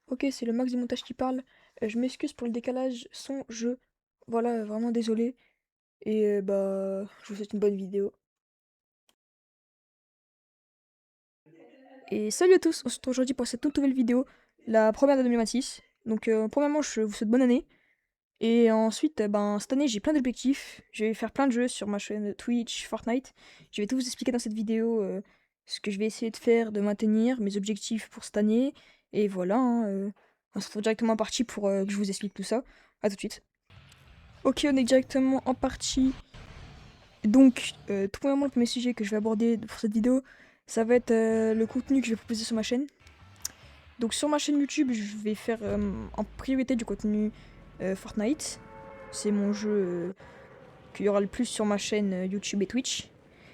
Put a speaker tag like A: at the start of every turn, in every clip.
A: Ok, c'est le max du montage qui parle. Je m'excuse pour le décalage son-jeu. Voilà, vraiment désolé. Et je vous souhaite une bonne vidéo. Et salut à tous, on se retrouve aujourd'hui pour cette toute nouvelle vidéo, la première de 2026. Donc, premièrement, je vous souhaite bonne année. Et ensuite, cette année, j'ai plein d'objectifs. Je vais faire plein de jeux sur ma chaîne Twitch, Fortnite. Je vais tout vous expliquer dans cette vidéo, ce que je vais essayer de faire, de maintenir, mes objectifs pour cette année. Et voilà, hein, on se retrouve directement en partie pour que je vous explique tout ça. À tout de suite. Ok, on est directement en partie. Donc, tout premièrement, le premier sujet que je vais aborder pour cette vidéo, ça va être le contenu que je vais proposer sur ma chaîne. Donc, sur ma chaîne YouTube, je vais faire en priorité du contenu Fortnite. C'est mon jeu qu'il y aura le plus sur ma chaîne YouTube et Twitch.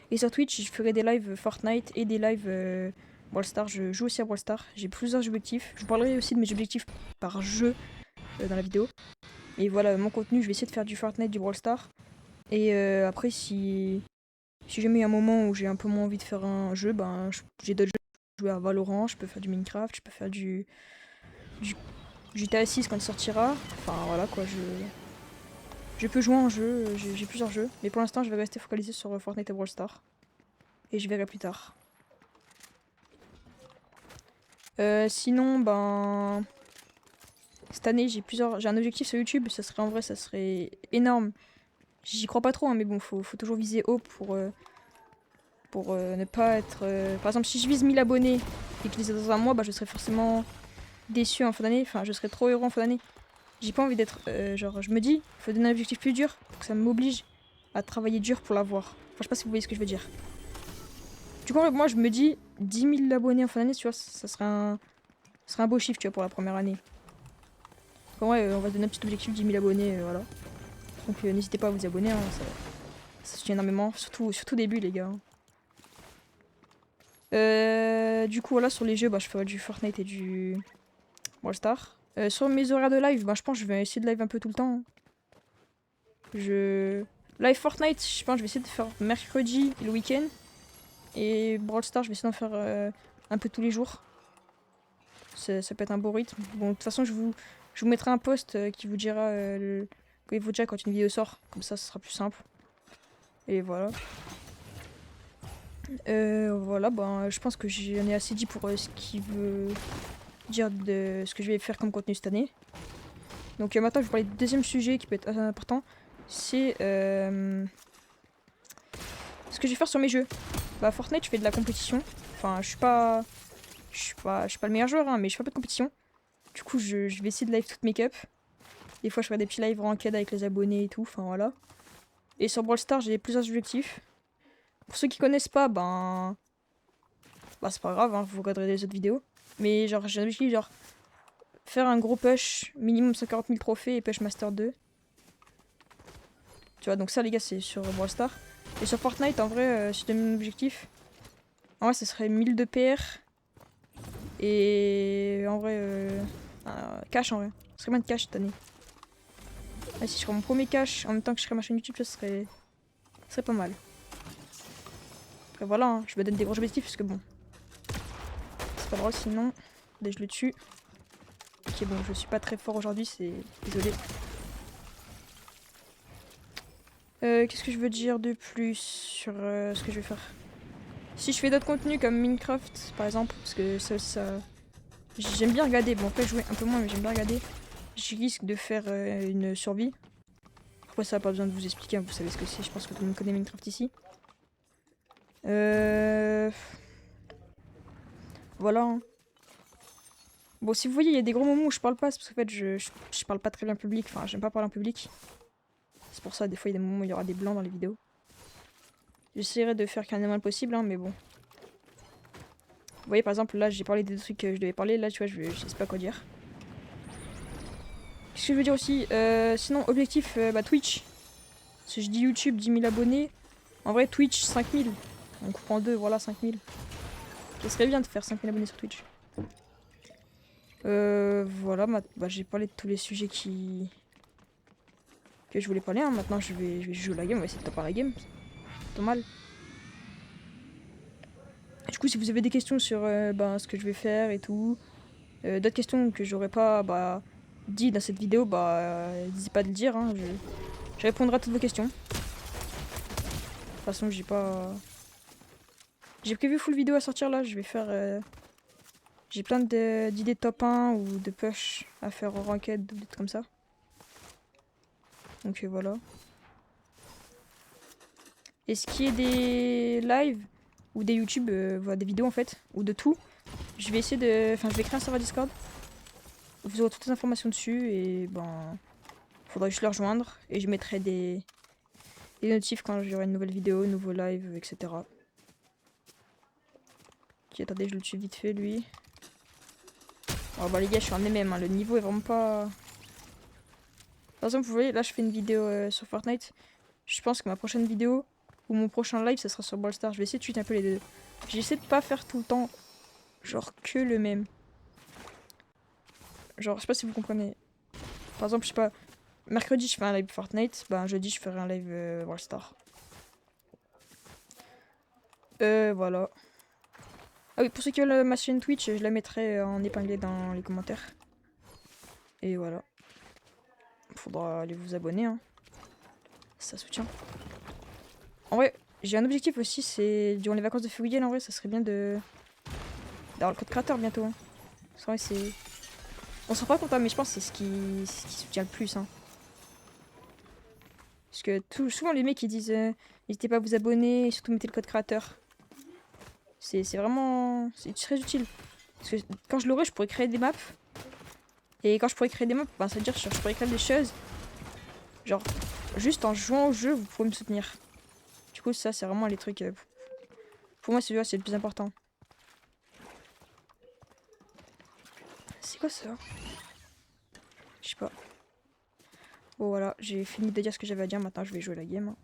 A: Et sur Twitch, je ferai des lives Fortnite et des lives Brawl Stars. Je joue aussi à Brawl Stars. J'ai plusieurs objectifs. Je vous parlerai aussi de mes objectifs par jeu dans la vidéo. Et voilà, mon contenu, je vais essayer de faire du Fortnite, du Brawl Stars. Et après, si jamais il y a un moment où j'ai un peu moins envie de faire un jeu, j'ai d'autres jeux. Je peux jouer à Valorant, je peux faire du Minecraft, je peux faire du GTA 6 quand il sortira. Enfin voilà quoi, je peux jouer en jeu, j'ai plusieurs jeux. Mais pour l'instant, je vais rester focalisé sur Fortnite et Brawl Stars. Et je verrai plus tard. Sinon, cette année, j'ai un objectif sur YouTube. Ça serait en vrai, ça serait énorme. J'y crois pas trop, hein, mais bon, faut toujours viser haut pour ne pas être. Par exemple, si je vise 1000 abonnés et que je les ai dans un mois, je serais forcément déçu en fin d'année. Enfin, je serais trop heureux en fin d'année. J'ai pas envie d'être. Genre, je me dis, il faut donner un objectif plus dur pour que ça m'oblige à travailler dur pour l'avoir. Enfin, je sais pas si vous voyez ce que je veux dire. Du coup, moi, je me dis, 10 000 abonnés en fin d'année, tu vois, ça serait un beau chiffre, tu vois, pour la première année. Donc, en vrai, on va se donner un petit objectif, 10 000 abonnés, voilà. Donc, n'hésitez pas à vous abonner, hein, ça soutient énormément. Surtout au début, les gars. Du coup, voilà, sur les jeux, je ferai du Fortnite et du Brawl Stars. Sur mes horaires de live, je pense que je vais essayer de live un peu tout le temps, hein. Live Fortnite, je pense que je vais essayer de faire mercredi et le week-end. Et Brawl Stars, je vais essayer d'en faire un peu tous les jours. Ça peut être un beau rythme. Bon, de toute façon, je vous mettrai un post qui vous dira quand il vous dira quand une vidéo sort. Comme ça, ce sera plus simple. Et voilà. Voilà, je pense que j'en ai assez dit pour ce qui veut dire de ce que je vais faire comme contenu cette année. Donc maintenant, je vais parler du deuxième sujet qui peut être assez important. C'est ce que je vais faire sur mes jeux. Fortnite, je fais de la compétition. Enfin, je suis pas le meilleur joueur, hein, mais je fais un peu de compétition. Du coup, je vais essayer de live toutes mes cups. Des fois, je ferai des petits lives ranked avec les abonnés et tout. Enfin, voilà. Et sur Brawl Stars, j'ai plusieurs objectifs. Pour ceux qui connaissent pas, c'est pas grave, hein, vous regarderez les autres vidéos. Mais genre, j'ai un objectif, genre, faire un gros push, minimum 140 000 trophées et push Master 2. Tu vois, donc ça, les gars, c'est sur Brawl Stars. Et sur Fortnite, en vrai, si je donne mon objectif, en vrai, ce serait 1000 de PR. Et en vrai, cash en vrai. Ce serait bien de cash cette année. Ah, si je ferais mon premier cash en même temps que je ferais ma chaîne YouTube, ça serait pas mal. Après voilà, hein, je me donne des gros objectifs parce que bon, c'est pas drôle sinon. Dès que je le tue. Ok, bon, je suis pas très fort aujourd'hui, c'est. Désolé. Qu'est-ce que je veux dire de plus sur ce que je vais faire? Si je fais d'autres contenus comme Minecraft par exemple, parce que ça. J'aime bien regarder, bon après jouer un peu moins mais j'aime bien regarder. Je risque de faire une survie. Après ça n'a pas besoin de vous expliquer, hein, vous savez ce que c'est, je pense que tout le monde connaît Minecraft ici. Voilà, hein. Bon, si vous voyez, il y a des gros moments où je parle pas, c'est parce qu'en fait, je parle pas très bien en public. Enfin, j'aime pas parler en public. C'est pour ça, des fois, il y a des moments où il y aura des blancs dans les vidéos. J'essaierai de faire carrément le possible, hein, mais bon. Vous voyez, par exemple, là, j'ai parlé des trucs que je devais parler. Là, tu vois, je sais pas quoi dire. Qu'est-ce que je veux dire aussi sinon, objectif, Twitch. Si je dis YouTube, 10 000 abonnés. En vrai, Twitch, 5000. On coupe en deux, voilà, 5000. Ça serait bien de faire 5000 abonnés sur Twitch. Voilà, j'ai parlé de tous les sujets que je voulais parler, hein. Maintenant, je vais jouer la game, on va essayer de taper la game. C'est pas mal. Du coup, si vous avez des questions sur ce que je vais faire et tout, D'autres questions que j'aurais pas dit dans cette vidéo, n'hésitez pas à le dire. Hein, je répondrai à toutes vos questions. De toute façon, j'ai prévu full vidéo à sortir là. Je vais faire. J'ai plein d'idées de top 1 ou de push à faire en ranked ou des trucs comme ça. Donc voilà. Et ce qui est des lives ou des YouTube, des vidéos en fait, ou de tout, je vais essayer de. Enfin, je vais créer un serveur Discord. Vous aurez toutes les informations dessus et faudra juste le rejoindre. Et je mettrai des notifs quand j'aurai une nouvelle vidéo, nouveau live, etc. Ok, attendez, je le tue vite fait lui. Oh les gars, je suis en MM, hein, le niveau est vraiment pas. Par exemple, vous voyez, là je fais une vidéo sur Fortnite. Je pense que ma prochaine vidéo ou mon prochain live, ça sera sur Brawl Stars. Je vais essayer de tweeter un peu les deux. J'essaie de pas faire tout le temps, genre que le même. Genre, je sais pas si vous comprenez. Par exemple, je sais pas, mercredi je fais un live Fortnite, jeudi je ferai un live Brawl Stars. Voilà. Ah oui, pour ceux qui veulent ma chaîne Twitch, je la mettrai en épinglé dans les commentaires. Et voilà. Faudra aller vous abonner, hein. Ça soutient. En vrai, j'ai un objectif aussi, c'est durant les vacances de février, en vrai, ça serait bien d'avoir le code créateur bientôt. Hein. Parce vrai, c'est. On s'en rend pas compte, hein, mais je pense que c'est ce qui soutient le plus. Hein. Parce que souvent les mecs ils disent n'hésitez pas à vous abonner, et surtout mettez le code créateur. C'est vraiment. C'est très utile. Parce que quand je l'aurai, je pourrais créer des maps. Et quand je pourrais créer des maps, ça veut dire que je pourrais créer des choses. Genre, juste en jouant au jeu, vous pouvez me soutenir. Du coup, ça, c'est vraiment les trucs. Pour moi, celui-là, c'est le plus important. C'est quoi ça? Je sais pas. Bon, voilà, j'ai fini de dire ce que j'avais à dire. Maintenant, je vais jouer la game.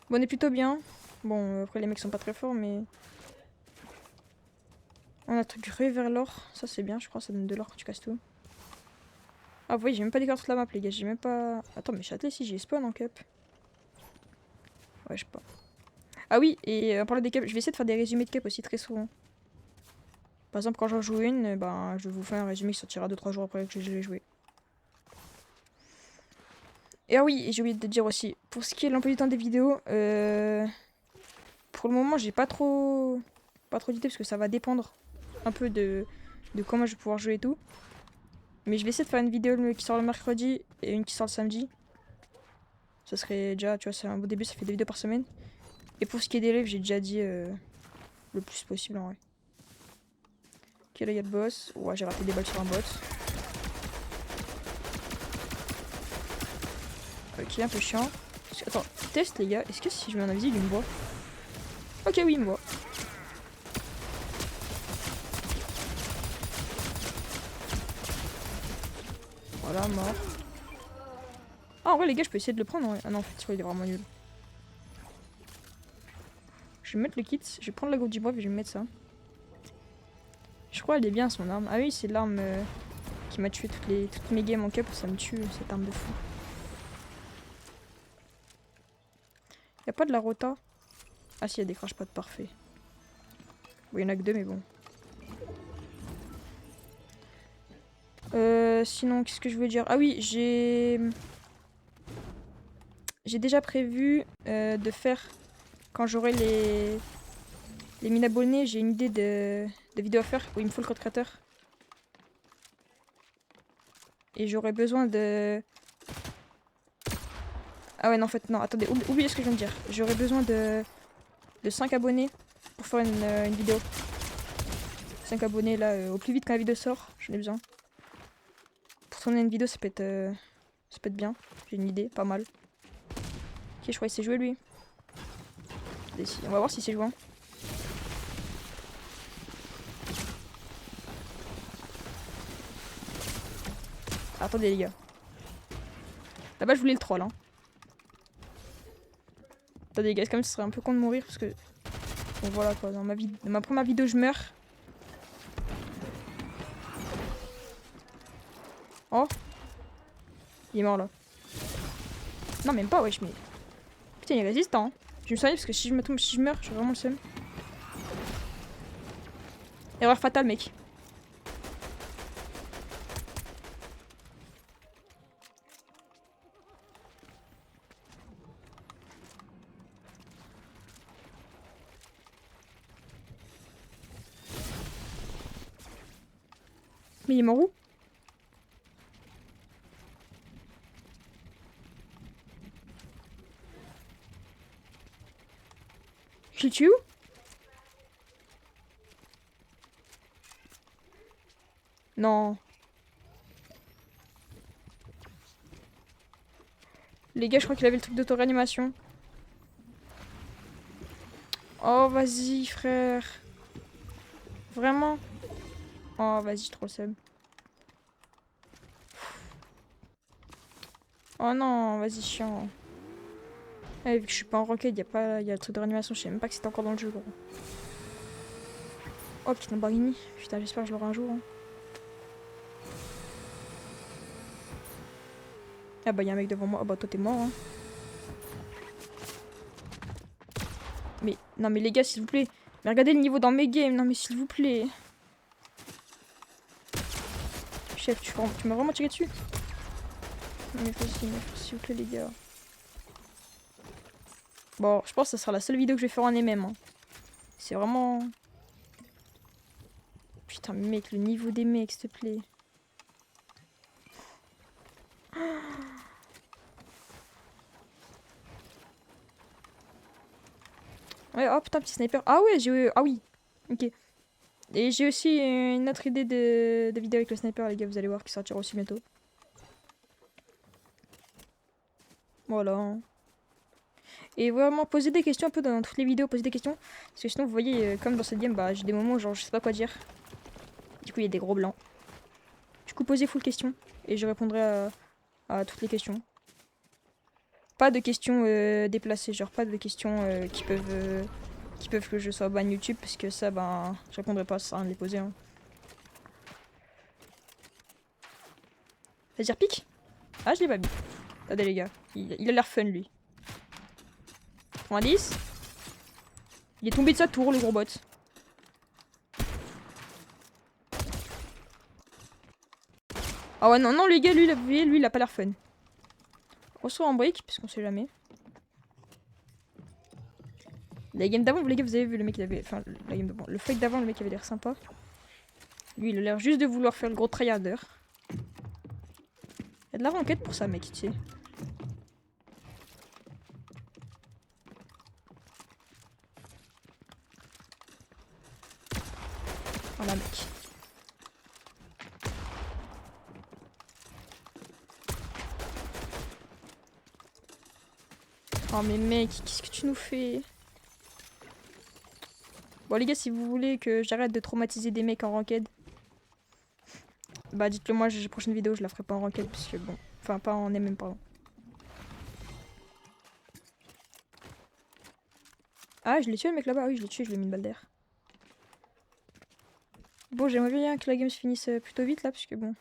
A: Bon, on est plutôt bien. Bon, après, les mecs sont pas très forts, mais. On a un truc rué vers l'or. Ça, c'est bien, je crois. Ça donne de l'or quand tu casses tout. Ah, vous voyez, j'ai même pas découvert toute la map, les gars. J'ai même pas. Attends, mais Châtelet, si j'ai spawn en cup. Ouais, je sais pas. Ah oui, et en parlant des cups, je vais essayer de faire des résumés de cup aussi très souvent. Par exemple, quand j'en joue une, je vous fais un résumé qui sortira 2-3 jours après que je l'ai joué. Et ah oui, et j'ai oublié de dire aussi, pour ce qui est de l'emploi du temps des vidéos, pour le moment, j'ai pas trop d'idées parce que ça va dépendre un peu de comment je vais pouvoir jouer et tout. Mais je vais essayer de faire une vidéo qui sort le mercredi et une qui sort le samedi. Ça serait déjà, tu vois, c'est un beau début, ça fait 2 vidéos par semaine. Et pour ce qui est des lives, j'ai déjà dit le plus possible en vrai. Ok, là il y a le boss. Ouais, j'ai raté des balles sur un bot. Ok, un peu chiant. Attends, test les gars. Est-ce que si je mets un invisible, il me voit? Ok, oui, il me voit. Voilà, mort. Ah, en vrai, les gars, je peux essayer de le prendre. Ouais. Ah non, en fait, il est vraiment nul. Je vais mettre le kit. Je vais prendre la goutte du bref et je vais mettre ça. Je crois qu'elle est bien son arme. Ah oui, c'est l'arme qui m'a tué toutes mes games en cup. Ça me tue, cette arme de fou. Y'a pas de la rota? Ah si, elle décroche pas de parfait. Bon, y'en a que 2, mais bon. Sinon, qu'est-ce que je voulais dire? Ah oui, j'ai déjà prévu de faire, quand j'aurai les 1000 abonnés, j'ai une idée de vidéo à faire où il me faut le code créateur. Et j'aurais besoin de... Ah ouais, non, en fait, non, attendez, oubliez ce que je viens de dire. J'aurais besoin de 5 abonnés pour faire une vidéo. 5 abonnés, là, au plus vite quand la vidéo sort, j'en ai besoin. Pour tourner une vidéo, ça peut être bien. J'ai une idée, pas mal. Ok, je crois qu'il s'est joué, lui. On va voir s'il s'est joué. Attendez, les gars. Là-bas, je voulais le troll, hein. Attendez, les gars, quand même, ce serait un peu con de mourir parce que... Bon, voilà, quoi. Dans ma première vidéo, je meurs. Oh. Il est mort, là. Non, même pas, wesh, mais... Putain, il est résistant. Hein. Je me souviens parce que si je meurs, j'ai vraiment le seum. Erreur fatale, mec. Mais il est mort où? Je le tue où? Non. Les gars, je crois qu'il avait le truc d'auto-réanimation. Oh, vas-y, frère. Vraiment? Oh, vas-y, trop le seum. Oh non, vas-y, chiant. Eh, vu que je suis pas en rocket, y a le truc de réanimation, je sais même pas que c'était encore dans le jeu, gros. Oh, petit Lamborghini. Putain, j'espère que je l'aurai un jour. Hein. Ah bah, y a un mec devant moi. Ah bah, toi, t'es mort. Hein. Mais, non, mais les gars, s'il vous plaît. Mais regardez le niveau dans mes games. Non, mais s'il vous plaît. Chef, tu m'as vraiment tiré dessus? Non, mais s'il vous plaît, les gars. Bon, je pense que ça sera la seule vidéo que je vais faire en MM. Hein. C'est vraiment... Putain, mec, le niveau des mecs, s'il te plaît. Ouais, oh putain, petit sniper. Ah ouais, j'ai... Ah oui, ok. Et j'ai aussi une autre idée de vidéo avec le sniper, les gars, vous allez voir, qui sortira aussi bientôt. Voilà. Et vraiment, posez des questions un peu dans toutes les vidéos, posez des questions. Parce que sinon, vous voyez, comme dans cette game, bah, j'ai des moments où genre, je sais pas quoi dire. Du coup, il y a des gros blancs. Du coup, posez full questions. Et je répondrai à toutes les questions. Pas de questions déplacées, genre pas de questions qui peuvent que je sois ban YouTube, parce que ça, ben, je répondrai pas, ça sert à rien de les poser. Hein. Vas-y, pique. Ah, je l'ai pas mis. Attendez, les gars. Il a l'air fun, lui. 90. Il est tombé de sa tour, le gros bot. Ah ouais, non, non, les gars, lui, il a pas l'air fun. On se en break, parce qu'on sait jamais. La game d'avant, les gars, vous avez vu le mec, il avait... Enfin, la game d'avant. Le fight d'avant, le mec avait l'air sympa. Lui, il a l'air juste de vouloir faire le gros tryharder. Il y a de la ranked pour ça, mec, tu sais. Voilà, mec. Oh, mais mec, qu'est-ce que tu nous fais? Bon, les gars, si vous voulez que j'arrête de traumatiser des mecs en ranked, bah dites-le moi, la prochaine vidéo, je la ferai pas en ranked, parce que bon... Enfin, pas en MM, pardon. Ah, je l'ai tué le mec là-bas. Oui, je l'ai tué, je lui ai mis une balle d'air. Bon, j'aimerais bien que la game se finisse plutôt vite là, parce que bon.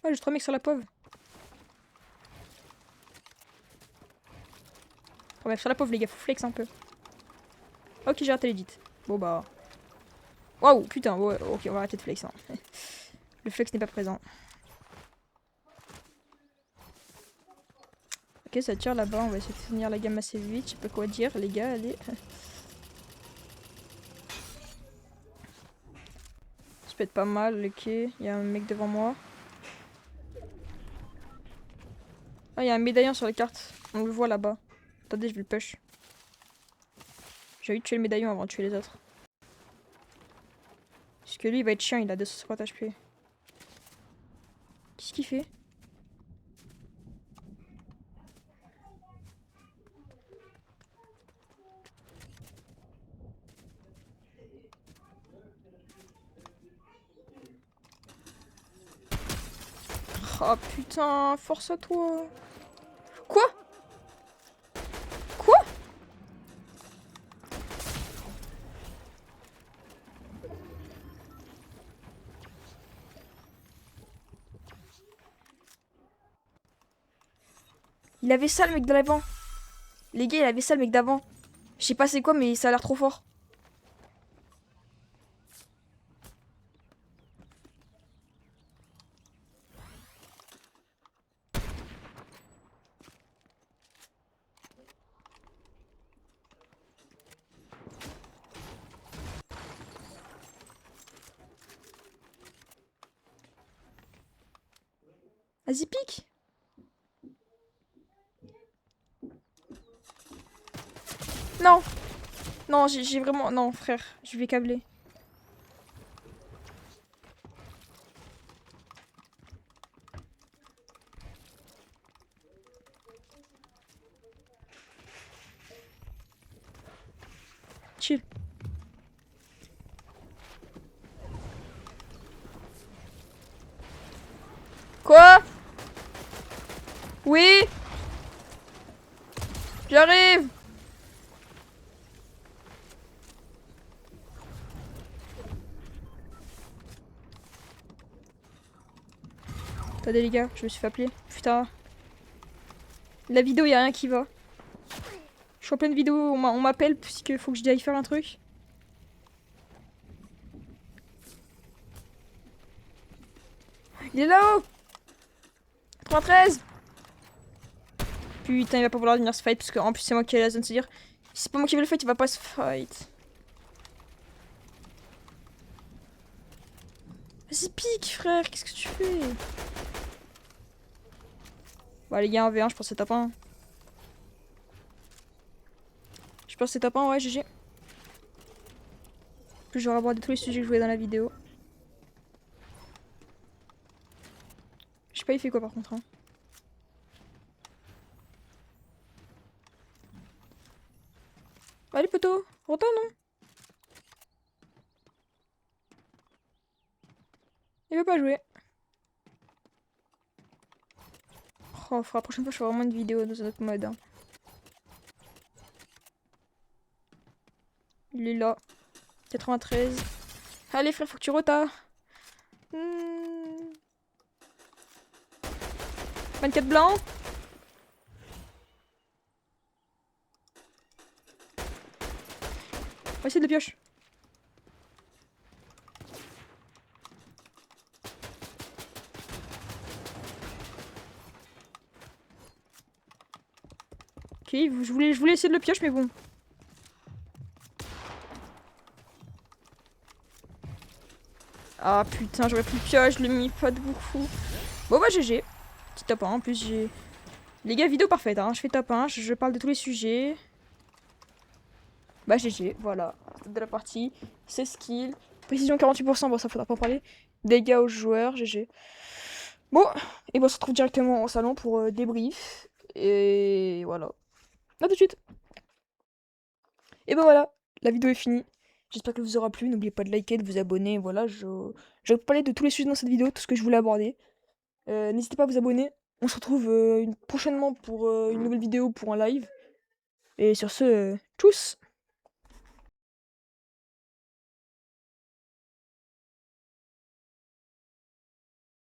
A: Ah, j'ai 3 mecs sur la pauvre. Enfin, bref, sur la pauvre, les gars, faut flex un peu. Ok, j'ai raté l'édit. Bon bah. Waouh, putain, ouais, ok, on va arrêter de flex. Hein. Le flex n'est pas présent. Ok, ça tire là-bas, on va essayer de finir la gamme assez vite. Je sais pas quoi dire, les gars, allez. Ça peut être pas mal, ok. Il y a un mec devant moi. Ah, il y a un médaillon sur la carte. On le voit là-bas. Attendez, je vais le push. J'ai envie de tuer le médaillon avant de tuer les autres. Parce que lui, il va être chiant, il a 250 HP. Qu'est-ce qu'il fait? Oh putain, force à toi. Quoi? Quoi? Il avait ça le mec de l'avant. Les gars, il avait ça le mec d'avant. Je sais pas c'est quoi, mais ça a l'air trop fort. Vas-y, pique. Non. Non, j'ai vraiment... Non, frère, je vais câbler. Chill. Quoi? Oui? J'arrive. Attendez les gars, je me suis fait appeler. Putain. La vidéo, y a rien qui va. Je suis en pleine vidéo, on m'appelle puisqu'il faut que je aille faire un truc. Il est là-haut. 93. Putain, il va pas vouloir venir se fight parce qu'en plus c'est moi qui ai la zone. C'est-à-dire, si c'est pas moi qui veux le fight, il va pas se fight. Vas-y, pique, frère, qu'est-ce que tu fais? Bah, les gars, 1v1, je pense que c'est top 1. Je pense que c'est top 1, ouais, GG. En plus, j'aurai abordé tous les sujets que je voulais dans la vidéo. Je sais pas, il fait quoi par contre. Hein. Allez, poteau, retourne, non? Il veut pas jouer. Oh, la prochaine fois, je ferai vraiment une vidéo dans un autre mode. Hein. Il est là. 93. Allez, frère, faut que tu retardes. 24 blancs. On va essayer de le pioche. Ok, je voulais essayer de le pioche, mais bon. Ah putain, j'aurais pu le pioche, je l'ai mis pas de beaucoup. Bon bah GG. Petit top 1, en plus j'ai... Les gars, vidéo parfaite, hein. Je fais top 1, je parle de tous les sujets. Bah GG, voilà. Stade de la partie, c'est skill. Précision 48%, bon ça faudra pas en parler. Dégâts aux joueurs, GG. Bon, et bon on se retrouve directement au salon pour débrief. Et voilà. A tout de suite. Et ben voilà, la vidéo est finie. J'espère qu'elle vous aura plu. N'oubliez pas de liker, de vous abonner. Voilà, je parlé de tous les sujets dans cette vidéo, tout ce que je voulais aborder. N'hésitez pas à vous abonner. On se retrouve prochainement pour une nouvelle vidéo, pour un live. Et sur ce, tchuss!